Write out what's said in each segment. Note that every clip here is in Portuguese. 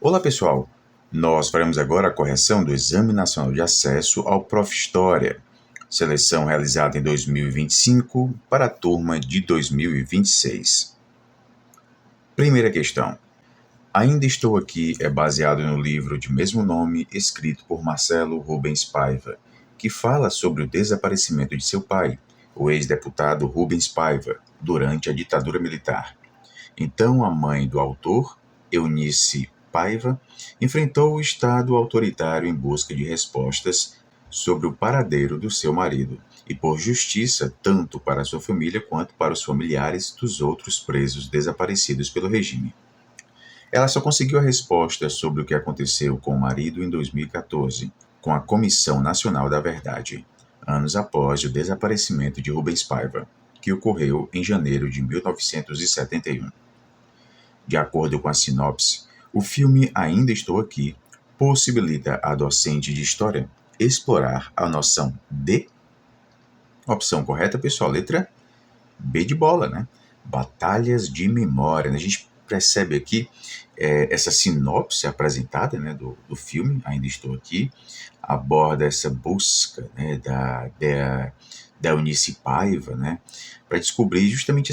Olá pessoal, nós faremos agora a correção do Exame Nacional de Acesso ao Prof. História, seleção realizada em 2025 para a turma de 2026. Primeira questão. Ainda Estou Aqui é baseado no livro de mesmo nome escrito por Marcelo Rubens Paiva, que fala sobre o desaparecimento de seu pai, o ex-deputado Rubens Paiva, durante a ditadura militar. Então a mãe do autor, Eunice Paiva, enfrentou o Estado autoritário em busca de respostas sobre o paradeiro do seu marido e por justiça tanto para sua família quanto para os familiares dos outros presos desaparecidos pelo regime. Ela só conseguiu a resposta sobre o que aconteceu com o marido em 2014, com a Comissão Nacional da Verdade, anos após o desaparecimento de Rubens Paiva, que ocorreu em janeiro de 1971. De acordo com a sinopse, o filme Ainda Estou Aqui possibilita a docente de história explorar a noção de... Opção correta, pessoal, letra B de bola, né? Batalhas de memória. A gente percebe aqui essa sinopse apresentada, né, do filme Ainda Estou Aqui, aborda essa busca, né, da Eunice Paiva, né, para descobrir justamente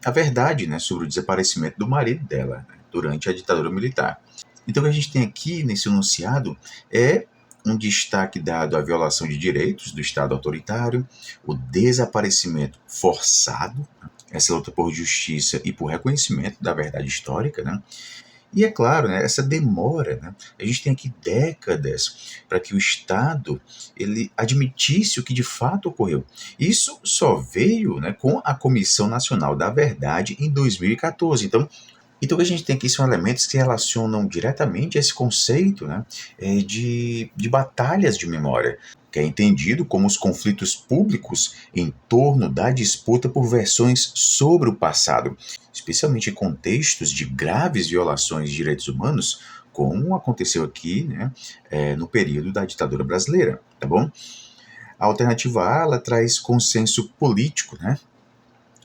a verdade, né, sobre o desaparecimento do marido dela, né, durante a ditadura militar. Então o que a gente tem aqui nesse enunciado é um destaque dado à violação de direitos do Estado autoritário, o desaparecimento forçado, essa luta por justiça e por reconhecimento da verdade histórica, né? E é claro, né, essa demora, né, a gente tem aqui décadas para que o Estado ele admitisse o que de fato ocorreu. Isso só veio, né, com a Comissão Nacional da Verdade em 2014. Então, o que a gente tem aqui são elementos que se relacionam diretamente a esse conceito, né, de batalhas de memória, que é entendido como os conflitos públicos em torno da disputa por versões sobre o passado, especialmente em contextos de graves violações de direitos humanos, como aconteceu aqui, né, no período da ditadura brasileira, tá bom? A alternativa A, ela traz consenso político, né?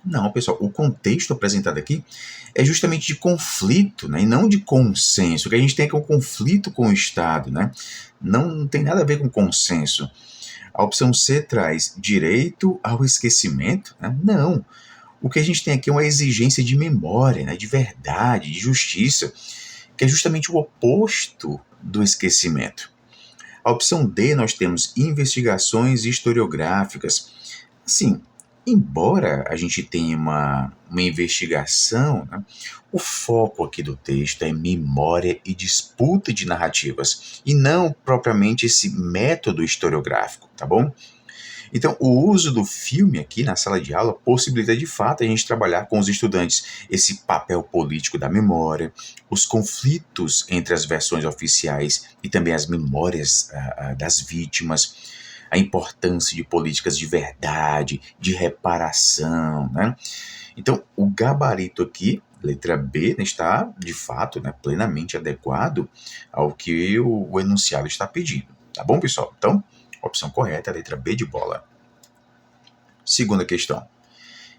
Não, pessoal, o contexto apresentado aqui é justamente de conflito, né, e não de consenso. O que a gente tem aqui é um conflito com o Estado, né? Não tem nada a ver com consenso. A opção C traz direito ao esquecimento, né? Não. O que a gente tem aqui é uma exigência de memória, né, de verdade, de justiça, que é justamente o oposto do esquecimento. A opção D, nós temos investigações historiográficas. Sim, embora a gente tenha uma investigação, né, o foco aqui do texto é memória e disputa de narrativas, e não propriamente esse método historiográfico, tá bom? Então, o uso do filme aqui na sala de aula possibilita de fato a gente trabalhar com os estudantes esse papel político da memória, os conflitos entre as versões oficiais e também as memórias das vítimas, a importância de políticas de verdade, de reparação, né? Então, o gabarito aqui, letra B, está, de fato, né, plenamente adequado ao que o enunciado está pedindo. Tá bom, pessoal? Então, opção correta é a letra B de bola. Segunda questão.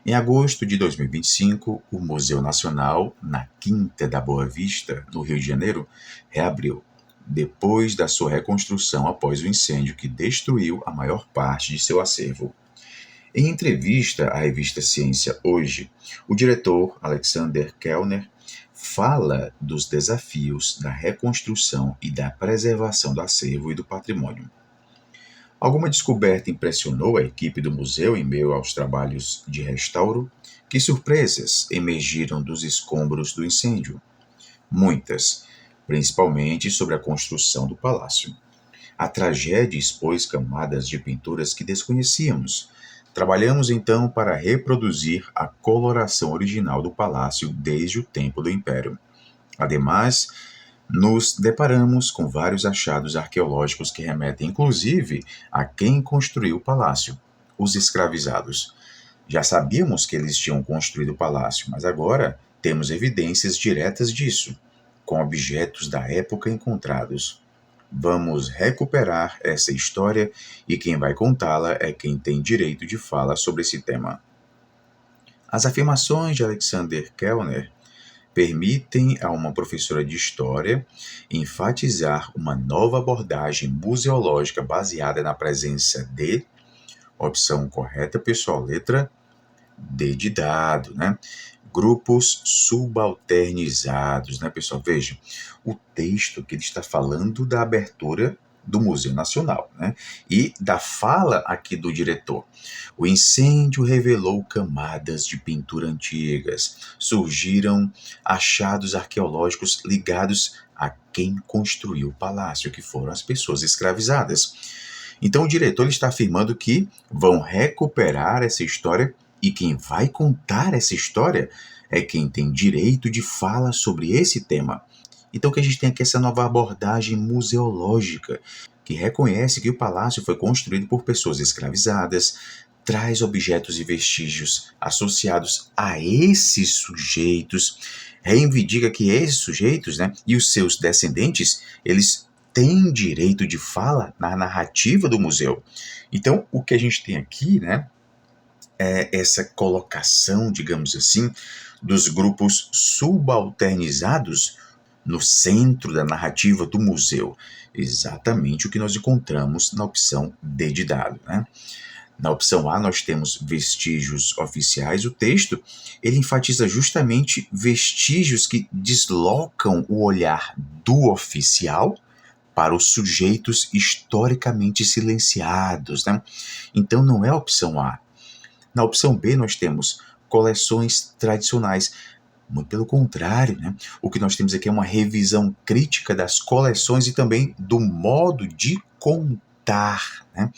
Em agosto de 2025, o Museu Nacional, na Quinta da Boa Vista, no Rio de Janeiro, reabriu, depois da sua reconstrução após o incêndio que destruiu a maior parte de seu acervo. Em entrevista à revista Ciência Hoje, o diretor Alexander Kellner fala dos desafios da reconstrução e da preservação do acervo e do patrimônio. Alguma descoberta impressionou a equipe do museu em meio aos trabalhos de restauro? Que surpresas emergiram dos escombros do incêndio? Muitas, principalmente sobre a construção do palácio. A tragédia expôs camadas de pinturas que desconhecíamos. Trabalhamos então para reproduzir a coloração original do palácio desde o tempo do Império. Ademais, nos deparamos com vários achados arqueológicos que remetem inclusive a quem construiu o palácio, os escravizados. Já sabíamos que eles tinham construído o palácio, mas agora temos evidências diretas disso, com objetos da época encontrados. Vamos recuperar essa história e quem vai contá-la é quem tem direito de fala sobre esse tema. As afirmações de Alexander Kellner permitem a uma professora de história enfatizar uma nova abordagem museológica baseada na presença de, opção correta, pessoal, letra D de dado, né? Grupos subalternizados, né, pessoal? Veja, o texto que ele está falando da abertura do Museu Nacional, né? E da fala aqui do diretor. O incêndio revelou camadas de pintura antigas. Surgiram achados arqueológicos ligados a quem construiu o palácio, que foram as pessoas escravizadas. Então o diretor ele está afirmando que vão recuperar essa história e quem vai contar essa história é quem tem direito de fala sobre esse tema. Então que a gente tem aqui essa nova abordagem museológica, que reconhece que o palácio foi construído por pessoas escravizadas, traz objetos e vestígios associados a esses sujeitos, reivindica que esses sujeitos, né, e os seus descendentes, eles têm direito de fala na narrativa do museu. Então, o que a gente tem aqui, né, é essa colocação, digamos assim, dos grupos subalternizados no centro da narrativa do museu. Exatamente o que nós encontramos na opção D de dado, né? Na opção A, nós temos vestígios oficiais. O texto ele enfatiza justamente vestígios que deslocam o olhar do oficial para os sujeitos historicamente silenciados, né? Então, não é a opção A. Na opção B, nós temos coleções tradicionais. Muito pelo contrário, né? O que nós temos aqui é uma revisão crítica das coleções e também do modo de contar, né?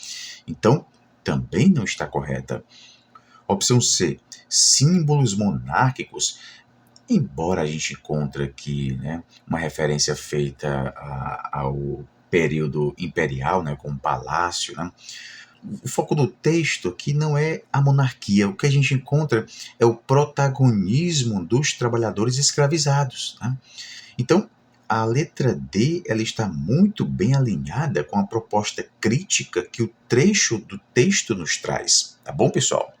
Então, também não está correta. Opção C, símbolos monárquicos. Embora a gente encontre aqui, né, uma referência feita ao período imperial, né, com o palácio, né? O foco do texto aqui não é a monarquia. O que a gente encontra é o protagonismo dos trabalhadores escravizados, né? Então, a letra D ela está muito bem alinhada com a proposta crítica que o trecho do texto nos traz. Tá bom, pessoal?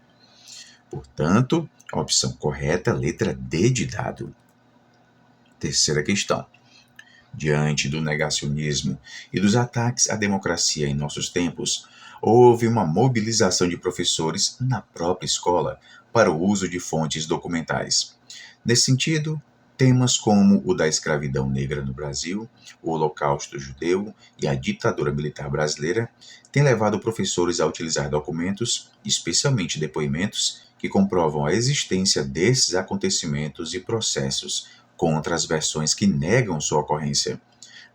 Portanto, a opção correta é a letra D de dado. Terceira questão. Diante do negacionismo e dos ataques à democracia em nossos tempos, houve uma mobilização de professores na própria escola para o uso de fontes documentais. Nesse sentido, temas como o da escravidão negra no Brasil, o Holocausto judeu e a ditadura militar brasileira têm levado professores a utilizar documentos, especialmente depoimentos, que comprovam a existência desses acontecimentos e processos contra as versões que negam sua ocorrência.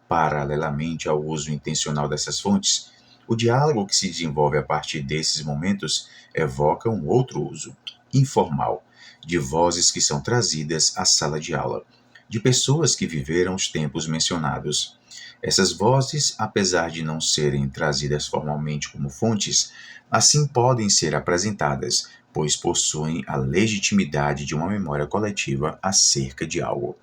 Paralelamente ao uso intencional dessas fontes, o diálogo que se desenvolve a partir desses momentos evoca um outro uso, informal, de vozes que são trazidas à sala de aula, de pessoas que viveram os tempos mencionados. Essas vozes, apesar de não serem trazidas formalmente como fontes, assim podem ser apresentadas, pois possuem a legitimidade de uma memória coletiva acerca de algo.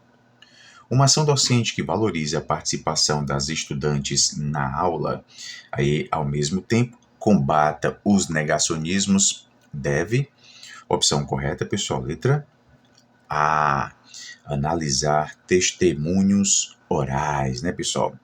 Uma ação docente que valorize a participação das estudantes na aula, aí, ao mesmo tempo, combata os negacionismos, deve, opção correta, pessoal, letra A, analisar testemunhos orais, né, pessoal?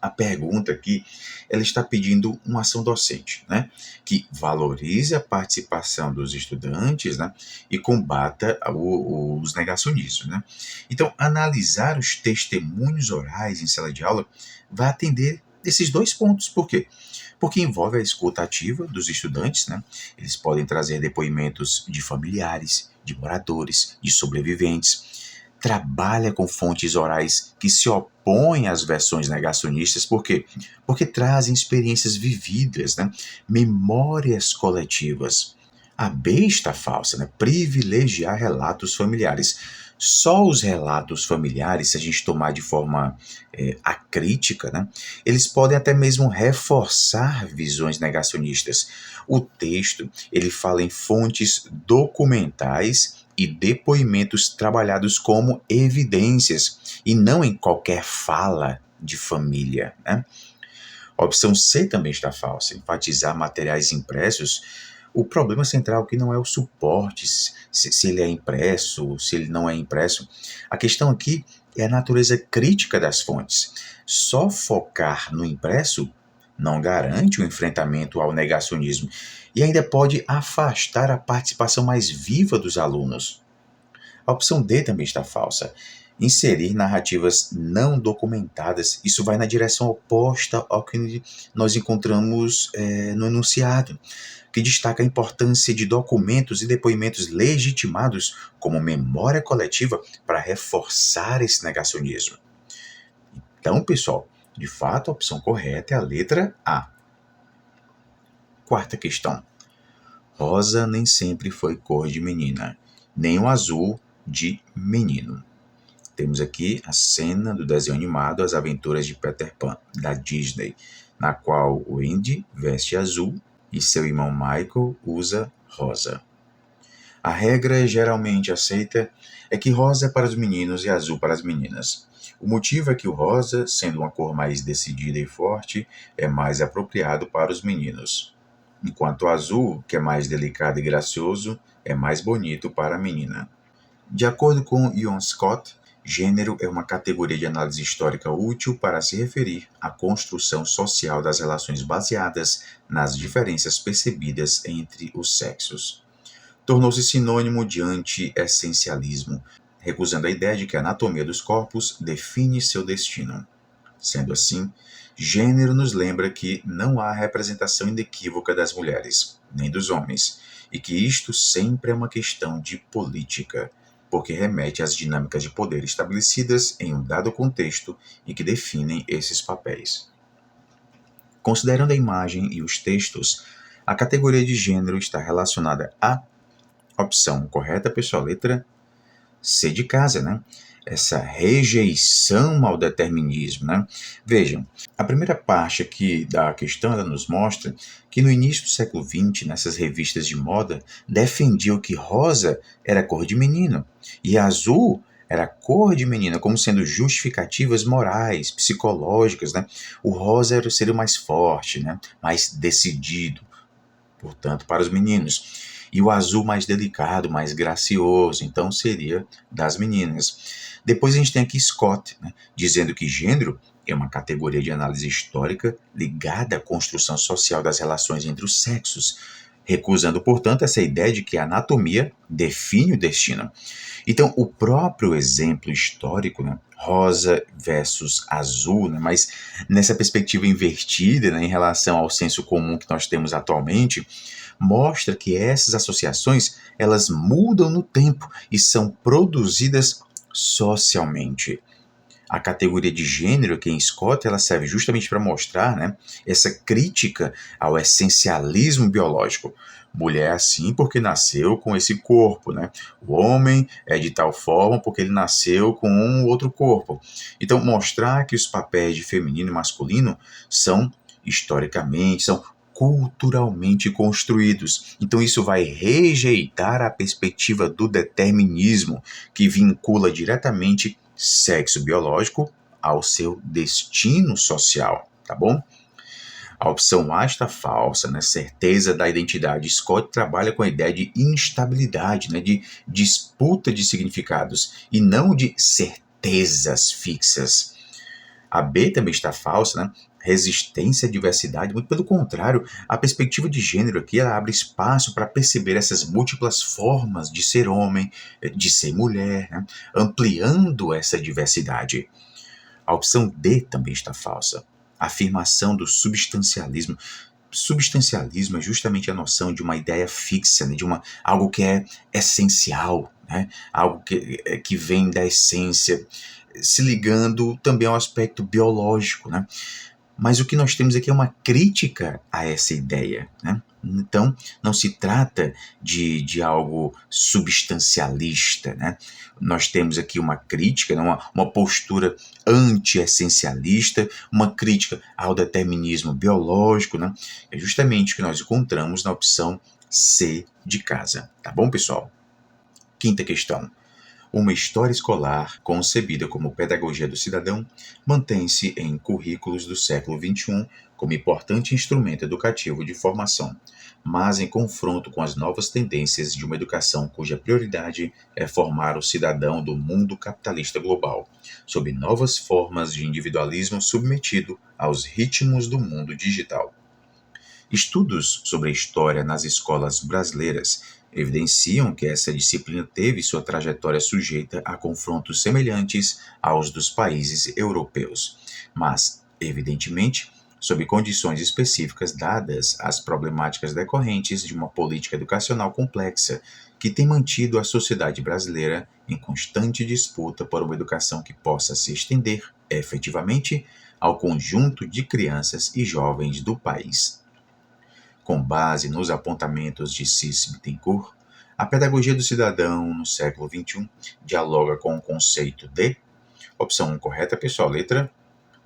A pergunta aqui, ela está pedindo uma ação docente, né, que valorize a participação dos estudantes, né, e combata os negacionismos, né. Então, analisar os testemunhos orais em sala de aula vai atender esses dois pontos. Por quê? Porque envolve a escuta ativa dos estudantes, né. Eles podem trazer depoimentos de familiares, de moradores, de sobreviventes. Trabalha com fontes orais que se opõem às versões negacionistas. Por quê? Porque trazem experiências vividas, né? Memórias coletivas. A B está falsa, né? Privilegiar relatos familiares. Só os relatos familiares, se a gente tomar de forma acrítica, né? Eles podem até mesmo reforçar visões negacionistas. O texto, ele fala em fontes documentais e depoimentos trabalhados como evidências e não em qualquer fala de família, né? A opção C também está falsa. Enfatizar materiais impressos. O problema central aqui não é o suporte, se ele é impresso, se ele não é impresso. A questão aqui é a natureza crítica das fontes. Só focar no impresso não garante o enfrentamento ao negacionismo e ainda pode afastar a participação mais viva dos alunos. A opção D também está falsa. Inserir narrativas não documentadas, isso vai na direção oposta ao que nós encontramos no enunciado, que destaca a importância de documentos e depoimentos legitimados como memória coletiva para reforçar esse negacionismo. Então, pessoal, de fato, a opção correta é a letra A. Quarta questão. Rosa nem sempre foi cor de menina, nem o azul de menino. Temos aqui a cena do desenho animado As Aventuras de Peter Pan, da Disney, na qual o Andy veste azul e seu irmão Michael usa rosa. A regra geralmente aceita é que rosa é para os meninos e azul para as meninas. O motivo é que o rosa, sendo uma cor mais decidida e forte, é mais apropriado para os meninos, enquanto o azul, que é mais delicado e gracioso, é mais bonito para a menina. De acordo com Ion Scott, gênero é uma categoria de análise histórica útil para se referir à construção social das relações baseadas nas diferenças percebidas entre os sexos. Tornou-se sinônimo de anti-essencialismo, recusando a ideia de que a anatomia dos corpos define seu destino. Sendo assim, gênero nos lembra que não há representação inequívoca das mulheres, nem dos homens, e que isto sempre é uma questão de política, porque remete às dinâmicas de poder estabelecidas em um dado contexto e que definem esses papéis. Considerando a imagem e os textos, a categoria de gênero está relacionada à opção correta, pessoal, letra C de casa, né? Essa rejeição ao determinismo, né? Vejam, a primeira parte aqui da questão ela nos mostra que no início do século XX, nessas revistas de moda, defendiam que rosa era cor de menino e azul era cor de menina, como sendo justificativas morais, psicológicas, né? O rosa seria o mais forte, né? Mais decidido, portanto, para os meninos. E o azul mais delicado, mais gracioso, então seria das meninas. Depois a gente tem aqui Scott, né, dizendo que gênero é uma categoria de análise histórica ligada à construção social das relações entre os sexos, recusando, portanto, essa ideia de que a anatomia define o destino. Então, o próprio exemplo histórico, né, rosa versus azul, né, mas nessa perspectiva invertida, né, em relação ao senso comum que nós temos atualmente, mostra que essas associações elas mudam no tempo e são produzidas socialmente. A categoria de gênero aqui em Scott ela serve justamente para mostrar, né, essa crítica ao essencialismo biológico. Mulher é assim porque nasceu com esse corpo, né? O homem é de tal forma porque ele nasceu com um outro corpo. Então, mostrar que os papéis de feminino e masculino são historicamente, são culturalmente construídos. Então isso vai rejeitar a perspectiva do determinismo, que vincula diretamente sexo biológico ao seu destino social, tá bom? A opção A está falsa, né? Certeza da identidade. Scott trabalha com a ideia de instabilidade, né? De disputa de significados e não de certezas fixas. A B também está falsa, né? Resistência à diversidade, muito pelo contrário, a perspectiva de gênero aqui ela abre espaço para perceber essas múltiplas formas de ser homem, de ser mulher, né? Ampliando essa diversidade. A opção D também está falsa. A afirmação do substancialismo. Substancialismo é justamente a noção de uma ideia fixa, né? De algo que é essencial, né? Algo que vem da essência, se ligando também ao aspecto biológico, né? Mas o que nós temos aqui é uma crítica a essa ideia, né? Então, não se trata de algo substancialista, né? Nós temos aqui uma crítica, né? Uma postura anti-essencialista, uma crítica ao determinismo biológico, né? É justamente o que nós encontramos na opção C de casa. Tá bom, pessoal? Quinta questão. Uma história escolar, concebida como pedagogia do cidadão, mantém-se em currículos do século XXI como importante instrumento educativo de formação, mas em confronto com as novas tendências de uma educação cuja prioridade é formar o cidadão do mundo capitalista global, sob novas formas de individualismo submetido aos ritmos do mundo digital. Estudos sobre a história nas escolas brasileiras evidenciam que essa disciplina teve sua trajetória sujeita a confrontos semelhantes aos dos países europeus, mas, evidentemente, sob condições específicas dadas às problemáticas decorrentes de uma política educacional complexa que tem mantido a sociedade brasileira em constante disputa por uma educação que possa se estender, efetivamente, ao conjunto de crianças e jovens do país. Com base nos apontamentos de Cis Bittencourt, a pedagogia do cidadão no século XXI dialoga com o conceito de, opção 1 correta, pessoal, letra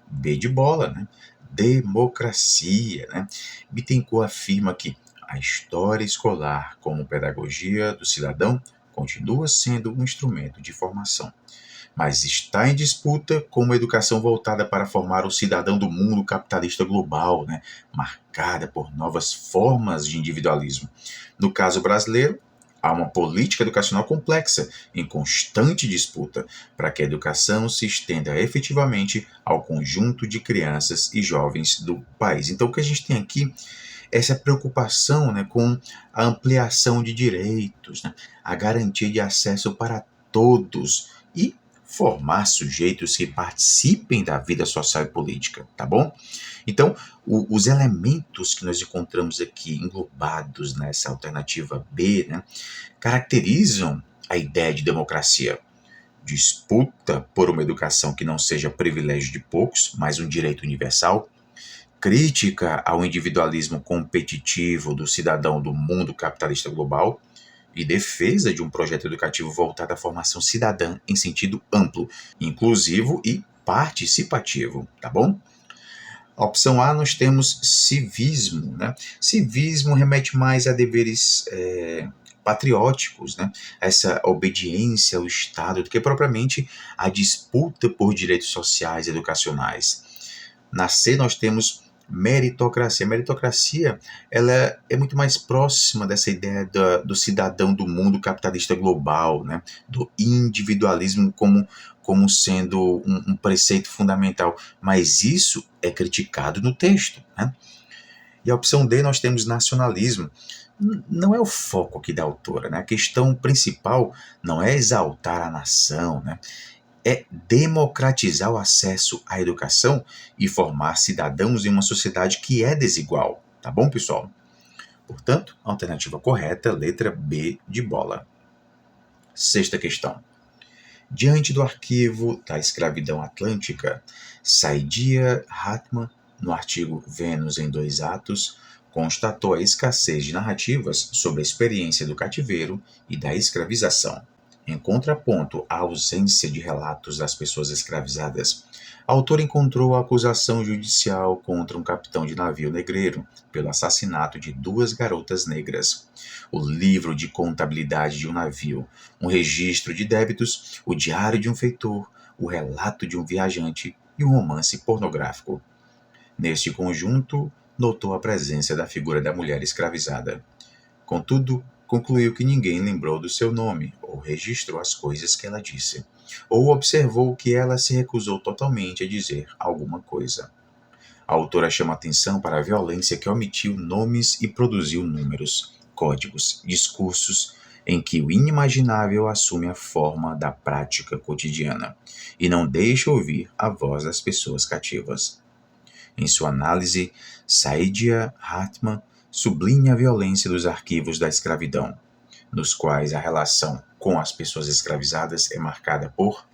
B de bola, né? Democracia. Né? Bittencourt afirma que a história escolar como pedagogia do cidadão continua sendo um instrumento de formação, mas está em disputa com uma educação voltada para formar o cidadão do mundo capitalista global, né, marcada por novas formas de individualismo. No caso brasileiro, há uma política educacional complexa, em constante disputa, para que a educação se estenda efetivamente ao conjunto de crianças e jovens do país. Então, o que a gente tem aqui é essa preocupação, né, com a ampliação de direitos, né, a garantia de acesso para todos e formar sujeitos que participem da vida social e política, tá bom? Então, os elementos que nós encontramos aqui englobados nessa alternativa B, né, caracterizam a ideia de democracia. Disputa por uma educação que não seja privilégio de poucos, mas um direito universal. Crítica ao individualismo competitivo do cidadão do mundo capitalista global e defesa de um projeto educativo voltado à formação cidadã em sentido amplo, inclusivo e participativo, tá bom? A opção A nós temos civismo, né? Civismo remete mais a deveres patrióticos, né? Essa obediência ao Estado, do que propriamente a disputa por direitos sociais e educacionais. Na C nós temos meritocracia. A meritocracia ela é muito mais próxima dessa ideia do cidadão do mundo capitalista global, né? Do individualismo como sendo um preceito fundamental, mas isso é criticado no texto. Né? E a opção D nós temos nacionalismo. Não é o foco aqui da autora, né? A questão principal não é exaltar a nação, né? É democratizar o acesso à educação e formar cidadãos em uma sociedade que é desigual. Tá bom, pessoal? Portanto, a alternativa correta, letra B de bola. Sexta questão. Diante do arquivo da escravidão atlântica, Saidiya Ratman, no artigo Vênus em Dois Atos, constatou a escassez de narrativas sobre a experiência do cativeiro e da escravização. Em contraponto à ausência de relatos das pessoas escravizadas, a autora encontrou a acusação judicial contra um capitão de navio negreiro pelo assassinato de duas garotas negras, o livro de contabilidade de um navio, um registro de débitos, o diário de um feitor, o relato de um viajante e um romance pornográfico. Neste conjunto, notou a presença da figura da mulher escravizada. Contudo, concluiu que ninguém lembrou do seu nome, ou registrou as coisas que ela disse, ou observou que ela se recusou totalmente a dizer alguma coisa. A autora chama atenção para a violência que omitiu nomes e produziu números, códigos, discursos, em que o inimaginável assume a forma da prática cotidiana, e não deixa ouvir a voz das pessoas cativas. Em sua análise, Saidiya Ratman sublinha a violência dos arquivos da escravidão, nos quais a relação com as pessoas escravizadas é marcada por...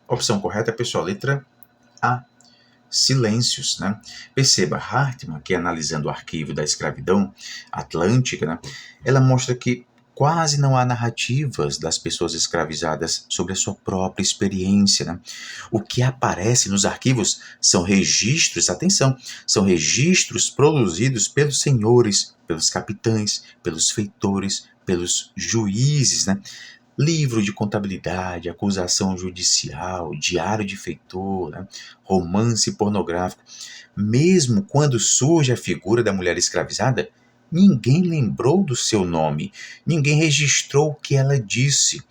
Opção correta, pessoal, letra A. Silêncios. Né? Perceba, Hartmann, que analisando o arquivo da escravidão atlântica, né, ela mostra que quase não há narrativas das pessoas escravizadas sobre a sua própria experiência. Né? O que aparece nos arquivos são registros, atenção, são registros produzidos pelos senhores, pelos capitães, pelos feitores, pelos juízes, né? livro de contabilidade, acusação judicial, diário de feitor, né? Romance pornográfico. Mesmo quando surge a figura da mulher escravizada, ninguém lembrou do seu nome, ninguém registrou o que ela disse.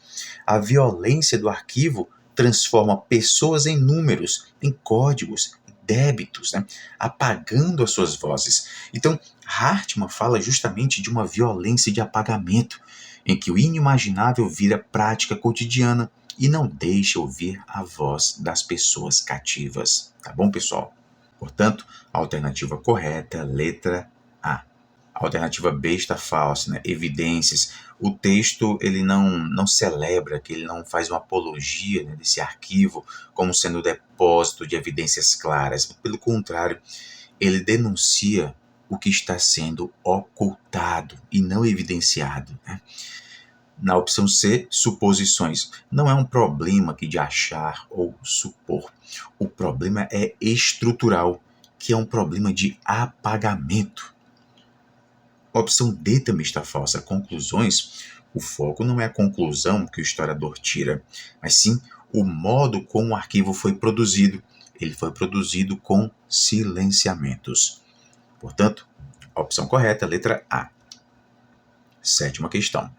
A violência do arquivo transforma pessoas em números, em códigos, débitos, né? Apagando as suas vozes. Então, Hartmann fala justamente de uma violência de apagamento, em que o inimaginável vira prática cotidiana e não deixa ouvir a voz das pessoas cativas. Tá bom, pessoal? Portanto, a alternativa correta, letra A. A alternativa B está falsa, né? Evidências. O texto ele não celebra, que ele não faz uma apologia, né, desse arquivo como sendo depósito de evidências claras. Pelo contrário, ele denuncia o que está sendo ocultado e não evidenciado, né? Na opção C, suposições. Não é um problema aqui de achar ou supor. O problema é estrutural, que é um problema de apagamento. A opção D também está falsa. Conclusões. O foco não é a conclusão que o historiador tira, mas sim o modo como o arquivo foi produzido. Ele foi produzido com silenciamentos. Portanto, a opção correta, letra A. Sétima questão.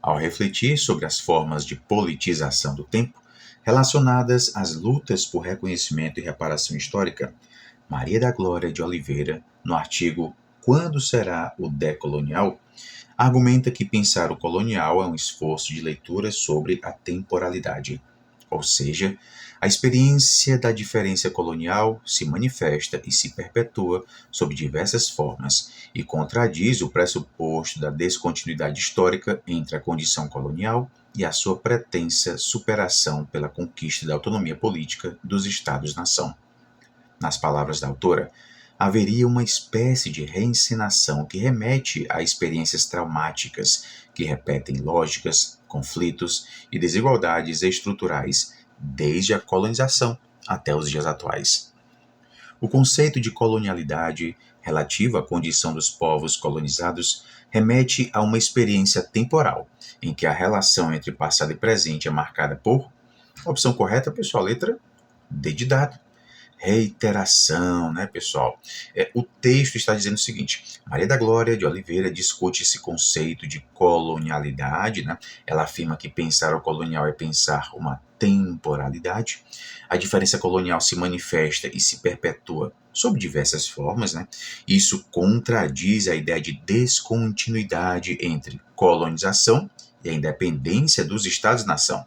Ao refletir sobre as formas de politização do tempo relacionadas às lutas por reconhecimento e reparação histórica, Maria da Glória de Oliveira, no artigo Quando será o Decolonial?, argumenta que pensar o colonial é um esforço de leitura sobre a temporalidade, ou seja, a experiência da diferença colonial se manifesta e se perpetua sob diversas formas e contradiz o pressuposto da descontinuidade histórica entre a condição colonial e a sua pretensa superação pela conquista da autonomia política dos Estados-nação. Nas palavras da autora, haveria uma espécie de reencenação que remete a experiências traumáticas que repetem lógicas, conflitos e desigualdades estruturais desde a colonização até os dias atuais. O conceito de colonialidade relativo à condição dos povos colonizados remete a uma experiência temporal, em que a relação entre passado e presente é marcada por, opção correta, pessoal, letra D de dado, reiteração, né, pessoal? O texto está dizendo o seguinte: Maria da Glória de Oliveira discute esse conceito de colonialidade, né? Ela afirma que pensar o colonial é pensar uma temporalidade. A diferença colonial se manifesta e se perpetua sob diversas formas, né? Isso contradiz a ideia de descontinuidade entre colonização e a independência dos Estados-nação.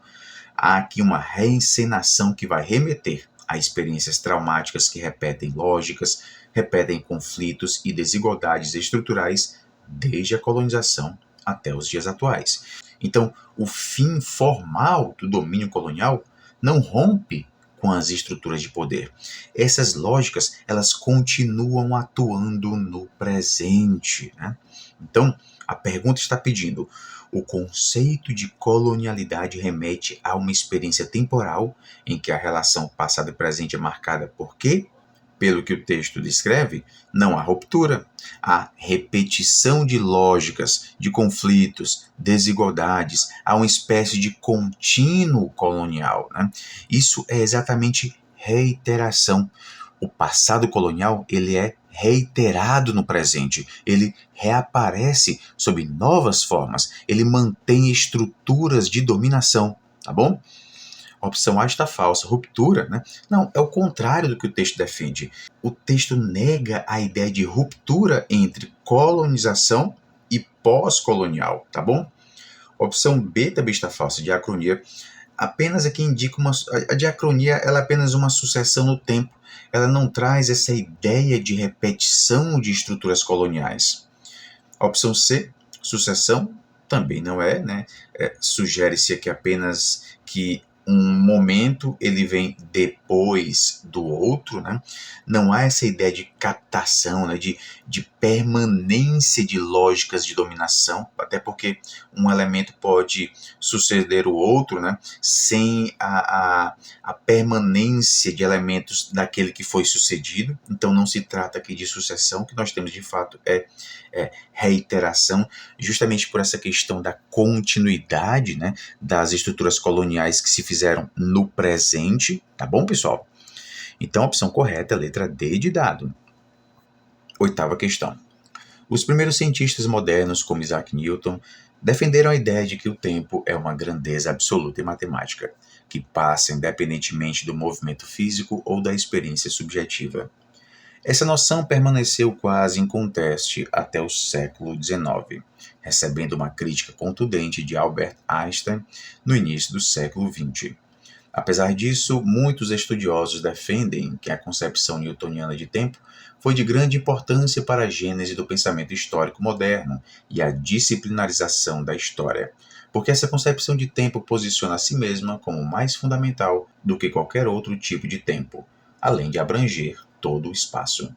Há aqui uma reencenação que vai remeter a experiências traumáticas que repetem lógicas, repetem conflitos e desigualdades estruturais desde a colonização até os dias atuais. Então, o fim formal do domínio colonial não rompe com as estruturas de poder. Essas lógicas, elas continuam atuando no presente, né? Então, a pergunta está pedindo: o conceito de colonialidade remete a uma experiência temporal em que a relação passado e presente é marcada por quê? Pelo que o texto descreve, não há ruptura, há repetição de lógicas, de conflitos, desigualdades, há uma espécie de contínuo colonial, né? Isso é exatamente reiteração. O passado colonial, ele é reiterado no presente, ele reaparece sob novas formas, ele mantém estruturas de dominação, tá bom? A opção A está falsa, ruptura, né? Não, é o contrário do que o texto defende. O texto nega a ideia de ruptura entre colonização e pós-colonial, tá bom? A opção B também está falsa, diacronia. Apenas aqui indica a diacronia, ela é apenas uma sucessão no tempo. Ela não traz essa ideia de repetição de estruturas coloniais. A opção C, sucessão, também não é, né? Sugere-se aqui apenas que um momento ele vem depois do outro, né? Não há essa ideia de captação, né? de permanência de lógicas de dominação, até porque um elemento pode suceder o outro, né? Sem a permanência de elementos daquele que foi sucedido. Então não se trata aqui de sucessão, o que nós temos de fato é reiteração, justamente por essa questão da continuidade, né, das estruturas coloniais que se fizeram no presente, tá bom, pessoal? Então a opção correta é a letra D de dado. Oitava questão. Os primeiros cientistas modernos, como Isaac Newton, defenderam a ideia de que o tempo é uma grandeza absoluta em matemática, que passa independentemente do movimento físico ou da experiência subjetiva. Essa noção permaneceu quase inconteste até o século XIX, recebendo uma crítica contundente de Albert Einstein no início do século XX. Apesar disso, muitos estudiosos defendem que a concepção newtoniana de tempo foi de grande importância para a gênese do pensamento histórico moderno e a disciplinarização da história, porque essa concepção de tempo posiciona a si mesma como mais fundamental do que qualquer outro tipo de tempo, além de abranger todo o espaço.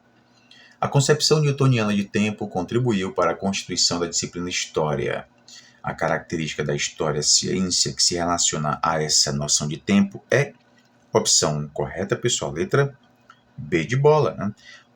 A concepção newtoniana de tempo contribuiu para a constituição da disciplina História. A característica da história-ciência que se relaciona a essa noção de tempo é, opção correta, pessoal, letra B de bola, né?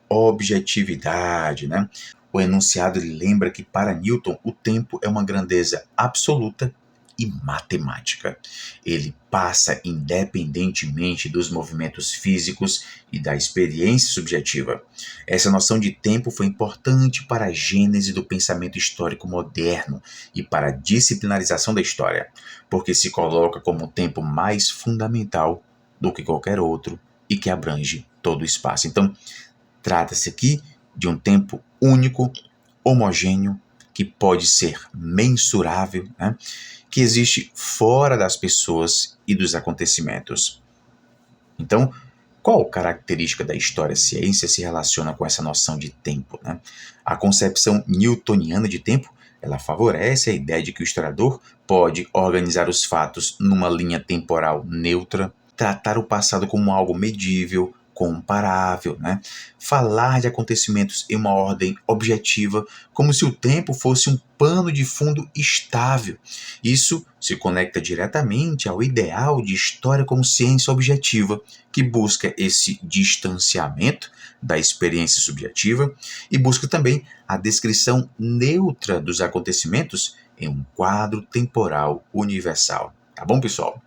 Objetividade, né? O enunciado ele lembra que para Newton o tempo é uma grandeza absoluta e matemática. Ele passa independentemente dos movimentos físicos e da experiência subjetiva. Essa noção de tempo foi importante para a gênese do pensamento histórico moderno e para a disciplinarização da história, porque se coloca como o tempo mais fundamental do que qualquer outro e que abrange todo o espaço. Então, trata-se aqui de um tempo único, homogêneo, que pode ser mensurável, né? Que existe fora das pessoas e dos acontecimentos. Então, qual característica da história-ciência se relaciona com essa noção de tempo, né? A concepção newtoniana de tempo, ela favorece a ideia de que o historiador pode organizar os fatos numa linha temporal neutra, tratar o passado como algo medível, comparável, né? Falar de acontecimentos em uma ordem objetiva, como se o tempo fosse um pano de fundo estável. Isso se conecta diretamente ao ideal de história como ciência objetiva, que busca esse distanciamento da experiência subjetiva e busca também a descrição neutra dos acontecimentos em um quadro temporal universal. Tá bom, pessoal?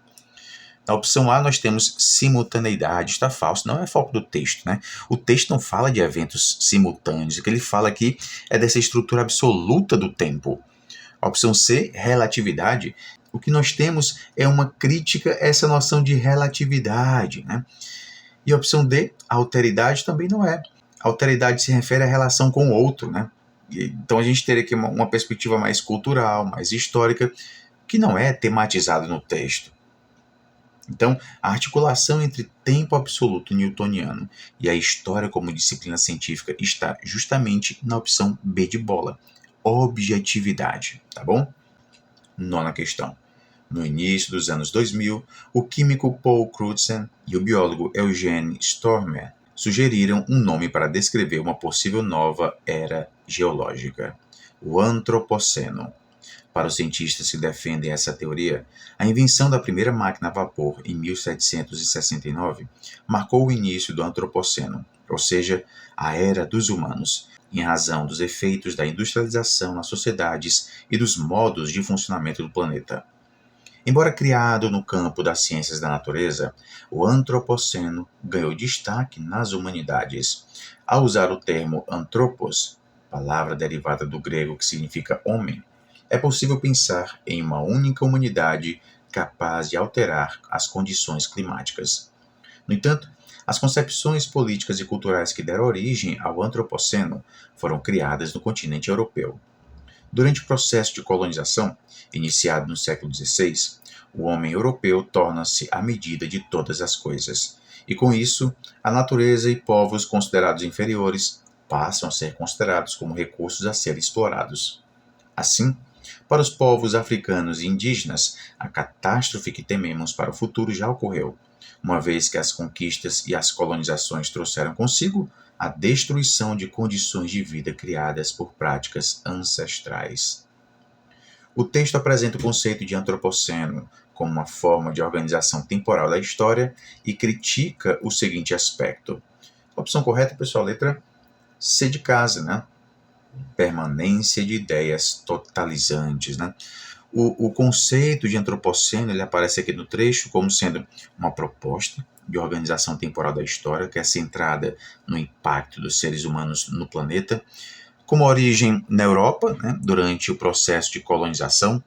Na opção A, nós temos simultaneidade. Está falso, não é foco do texto, né? O texto não fala de eventos simultâneos. O que ele fala aqui é dessa estrutura absoluta do tempo. A opção C, relatividade. O que nós temos é uma crítica a essa noção de relatividade, né? E a opção D, alteridade, também não é. Alteridade se refere à relação com o outro, né? Então a gente teria aqui uma perspectiva mais cultural, mais histórica, que não é tematizada no texto. Então, a articulação entre tempo absoluto newtoniano e a história como disciplina científica está justamente na opção B de bola, objetividade, tá bom? Nona questão. No início dos anos 2000, o químico Paul Crutzen e o biólogo Eugene Stormer sugeriram um nome para descrever uma possível nova era geológica, o Antropoceno. Para os cientistas que defendem essa teoria, a invenção da primeira máquina a vapor em 1769 marcou o início do Antropoceno, ou seja, a era dos humanos, em razão dos efeitos da industrialização nas sociedades e dos modos de funcionamento do planeta. Embora criado no campo das ciências da natureza, o Antropoceno ganhou destaque nas humanidades. Ao usar o termo anthropos, palavra derivada do grego que significa homem, é possível pensar em uma única humanidade capaz de alterar as condições climáticas. No entanto, as concepções políticas e culturais que deram origem ao Antropoceno foram criadas no continente europeu. Durante o processo de colonização, iniciado no século XVI, o homem europeu torna-se a medida de todas as coisas, e com isso, a natureza e povos considerados inferiores passam a ser considerados como recursos a serem explorados. Assim, Para os povos africanos e indígenas, a catástrofe que tememos para o futuro já ocorreu, uma vez que as conquistas e as colonizações trouxeram consigo a destruição de condições de vida criadas por práticas ancestrais. O texto apresenta o conceito de antropoceno como uma forma de organização temporal da história e critica o seguinte aspecto. A opção correta, pessoal, letra C de casa, né? Permanência de ideias totalizantes, né? O conceito de antropoceno ele aparece aqui no trecho como sendo uma proposta de organização temporal da história que é centrada no impacto dos seres humanos no planeta, com origem na Europa, né, durante o processo de colonização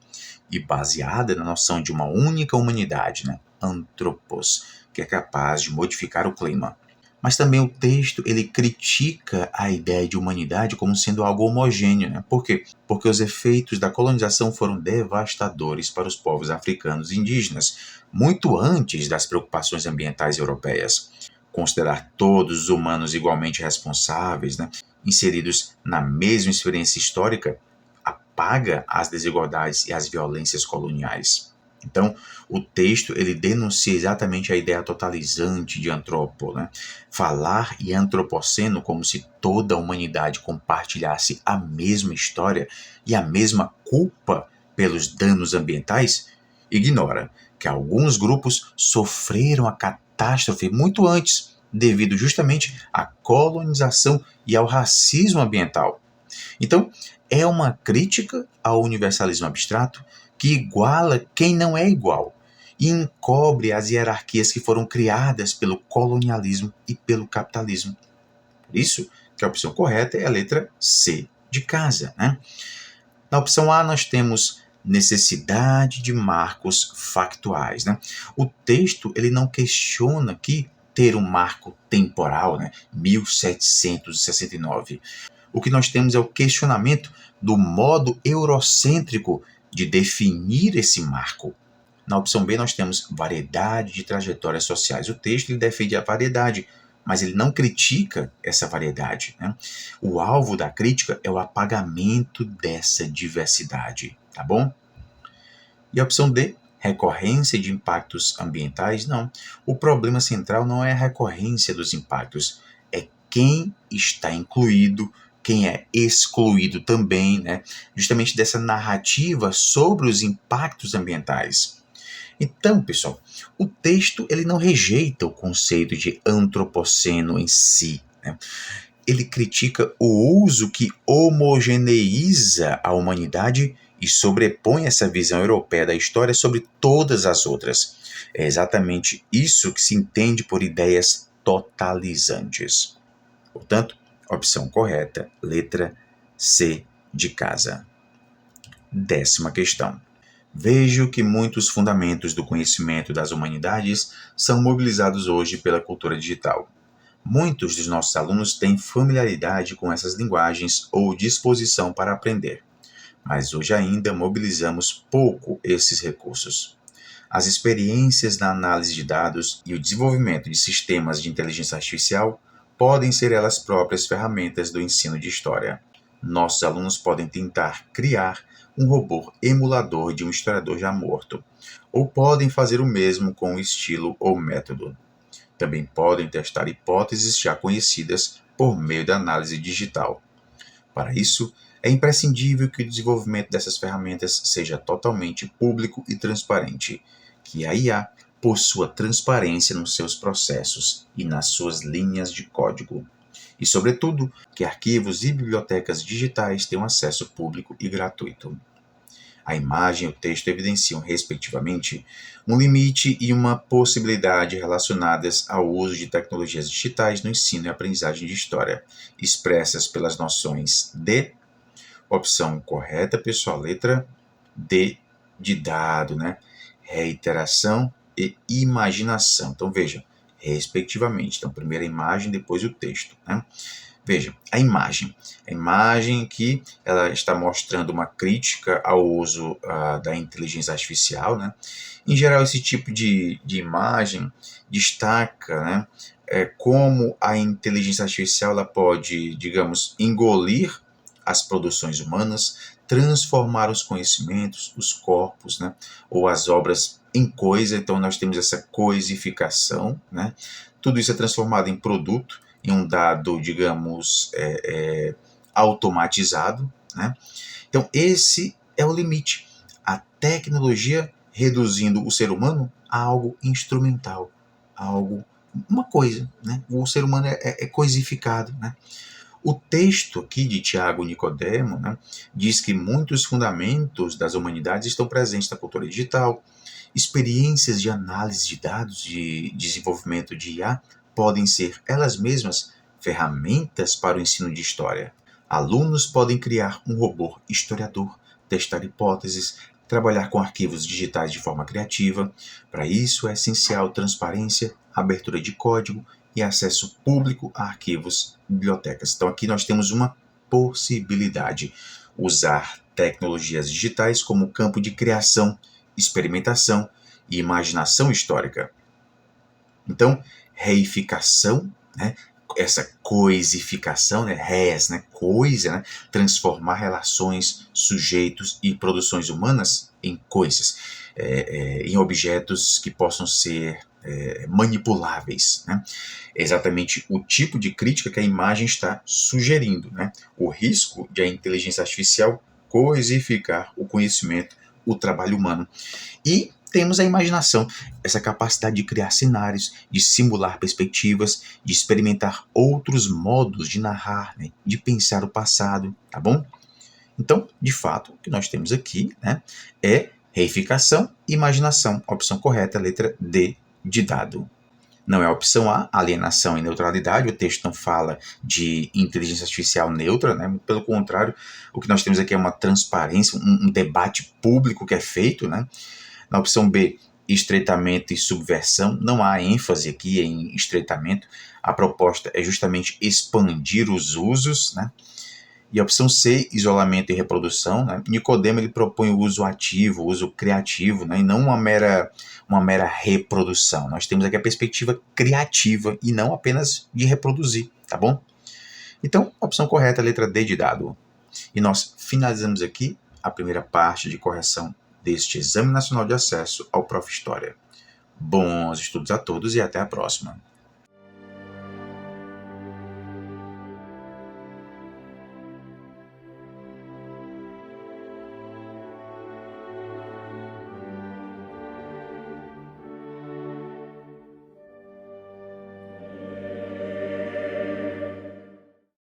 e baseada na noção de uma única humanidade, né, anthropos, que é capaz de modificar o clima. Mas também o texto ele critica a ideia de humanidade como sendo algo homogêneo. Né? Por quê? Porque os efeitos da colonização foram devastadores para os povos africanos e indígenas, muito antes das preocupações ambientais europeias. Considerar todos os humanos igualmente responsáveis, né, inseridos na mesma experiência histórica, apaga as desigualdades e as violências coloniais. Então, o texto ele denuncia exatamente a ideia totalizante de antropo, né? Falar em antropoceno como se toda a humanidade compartilhasse a mesma história e a mesma culpa pelos danos ambientais, ignora que alguns grupos sofreram a catástrofe muito antes, devido justamente à colonização e ao racismo ambiental. Então, é uma crítica ao universalismo abstrato que iguala quem não é igual e encobre as hierarquias que foram criadas pelo colonialismo e pelo capitalismo. Por isso que a opção correta é a letra C de casa. Né? Na opção A, nós temos necessidade de marcos factuais. Né? O texto ele não questiona que ter um marco temporal, né? 1769. O que nós temos é o questionamento do modo eurocêntrico de definir esse marco. Na opção B, nós temos variedade de trajetórias sociais. O texto ele defende a variedade, mas ele não critica essa variedade. Né? O alvo da crítica é o apagamento dessa diversidade, tá bom? E a opção D, recorrência de impactos ambientais, não. O problema central não é a recorrência dos impactos, é quem está incluído, quem é excluído também, né? Justamente dessa narrativa sobre os impactos ambientais. Então, pessoal, o texto ele não rejeita o conceito de antropoceno em si, né? Ele critica o uso que homogeneiza a humanidade e sobrepõe essa visão europeia da história sobre todas as outras. É exatamente isso que se entende por ideias totalizantes. Portanto, opção correta, letra C de casa. 10ª questão. Vejo que muitos fundamentos do conhecimento das humanidades são mobilizados hoje pela cultura digital. Muitos dos nossos alunos têm familiaridade com essas linguagens ou disposição para aprender, mas hoje ainda mobilizamos pouco esses recursos. As experiências na análise de dados e o desenvolvimento de sistemas de inteligência artificial podem ser elas próprias ferramentas do ensino de história. Nossos alunos podem tentar criar um robô emulador de um historiador já morto, ou podem fazer o mesmo com o estilo ou método. Também podem testar hipóteses já conhecidas por meio da análise digital. Para isso, é imprescindível que o desenvolvimento dessas ferramentas seja totalmente público e transparente, que a IA possua transparência nos seus processos e nas suas linhas de código. E, sobretudo, que arquivos e bibliotecas digitais tenham acesso público e gratuito. A imagem e o texto evidenciam, respectivamente, um limite e uma possibilidade relacionadas ao uso de tecnologias digitais no ensino e aprendizagem de história, expressas pelas noções de, opção correta, pessoal, letra D de dado, né? Reiteração e imaginação. Então, veja, respectivamente. Então, primeiro a imagem, depois o texto, né? Veja, a imagem que ela está mostrando uma crítica ao uso da inteligência artificial, né? Em geral, esse tipo de imagem destaca, né, como a inteligência artificial ela pode, digamos, engolir as produções humanas, transformar os conhecimentos, os corpos, né, ou as obras em coisa. Então nós temos essa coisificação, né? Tudo isso é transformado em produto, em um dado, digamos, automatizado, né? Então esse é o limite. A tecnologia reduzindo o ser humano a algo instrumental, a algo, uma coisa, né? O ser humano é coisificado, né? O texto aqui de Tiago Nicodemo, né, diz que muitos fundamentos das humanidades estão presentes na cultura digital. Experiências de análise de dados, de desenvolvimento de IA, podem ser elas mesmas ferramentas para o ensino de história. Alunos podem criar um robô historiador, testar hipóteses, trabalhar com arquivos digitais de forma criativa. Para isso é essencial transparência, abertura de código e acesso público a arquivos e bibliotecas. Então aqui nós temos uma possibilidade: usar tecnologias digitais como campo de criação, experimentação e imaginação histórica. Então, reificação, né? Essa coisificação, né? Res, né? Coisa, né? Transformar relações, sujeitos e produções humanas em coisas, em objetos que possam ser manipuláveis, né? É exatamente o tipo de crítica que a imagem está sugerindo, né? O risco de a inteligência artificial coisificar o conhecimento, o trabalho humano. E temos a imaginação, essa capacidade de criar cenários, de simular perspectivas, de experimentar outros modos de narrar, né? De pensar o passado, tá bom? Então, de fato, o que nós temos aqui, né, é reificação e imaginação. A opção correta é a letra D de dado. Não é a opção A, alienação e neutralidade. O texto não fala de inteligência artificial neutra, né? Pelo contrário, o que nós temos aqui é uma transparência, um debate público que é feito, né? Na opção B, estreitamento e subversão, não há ênfase aqui em estreitamento. A proposta é justamente expandir os usos, né? E a opção C, isolamento e reprodução, né? Nicodemo ele propõe o uso ativo, o uso criativo, né? E não uma mera reprodução. Nós temos aqui a perspectiva criativa e não apenas de reproduzir, tá bom? Então, a opção correta é a letra D de dado. E nós finalizamos aqui a primeira parte de correção deste Exame Nacional de Acesso ao Prof. História. Bons estudos a todos e até a próxima.